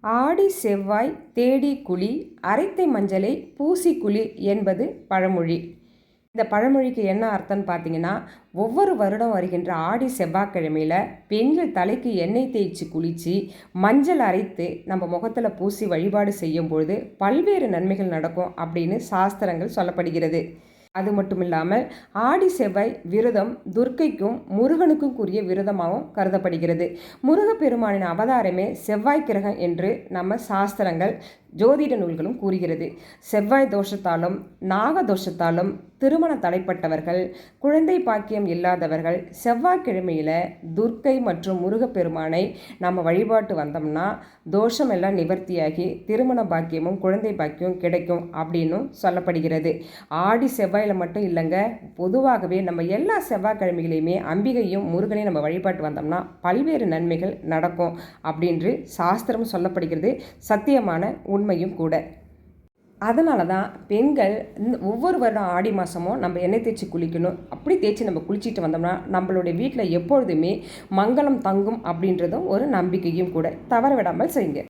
ஆடி செவ்வாய் தேடி குழி அரைத்தை மஞ்சளை பூசி குழி என்பது பழமொழி. இந்த பழமொழிக்கு என்ன அர்த்தம்னு பார்த்தீங்கன்னா, ஒவ்வொரு வருடம் வருகின்ற ஆடி செவ்வாய்க்கிழமையில் பெண்கள் தலைக்கு எண்ணெய் தேய்ச்சி குளித்து மஞ்சள் அரைத்து நம்ம முகத்தில் பூசி வழிபாடு செய்யும் பொழுது பல்வேறு நன்மைகள் நடக்கும் அப்படின்னு சாஸ்திரங்கள் சொல்லப்படுகிறது. அது மட்டும் இல்லாமல் ஆடி செவ்வாய் விரதம் துர்க்கைக்கும் முருகனுக்கும் கூறிய விரதமாகவும் கருதப்படுகிறது. முருகப்பெருமானின் அவதாரமே செவ்வாய் கிரகம் என்று நம்ம சாஸ்திரங்கள் ஜோதிட நூல்களும் கூறுகிறது. செவ்வாய் தோஷத்தாலும் நாக தோஷத்தாலும் திருமண தடைப்பட்டவர்கள், குழந்தை பாக்கியம் இல்லாதவர்கள் செவ்வாய்க்கிழமையில் துர்க்கை மற்றும் முருகப்பெருமானை நம்ம வழிபாட்டு வந்தோம்னா தோஷம் எல்லாம் நிவர்த்தியாகி திருமண பாக்கியமும் குழந்தை பாக்கியமும் கிடைக்கும் அப்படின்னும் சொல்லப்படுகிறது. ஆடி செவ்வாயில் மட்டும் இல்லைங்க, பொதுவாகவே நம்ம எல்லா செவ்வாய்க்கிழமைகளையுமே அம்பிகையும் முருகனையும் நம்ம வழிபாட்டு வந்தோம்னா பல்வேறு நன்மைகள் நடக்கும் அப்படின்று சாஸ்திரம் சொல்லப்படுகிறது. சத்தியமான உண்மையும் கூட. அதனால தான் பெண்கள் ஒவ்வொரு வருடம் ஆடி மாதமும் நம்ம எண்ணெய் தேய்ச்சி குளிக்கணும். அப்படி தேய்ச்சி நம்ம குளிச்சுட்டு வந்தோம்னா நம்மளுடைய வீட்டில் எப்பொழுதுமே மங்களம் தங்கும் அப்படின்றதும் ஒரு நம்பிக்கையும் கூட. தவற விடாமல் செய்யுங்க.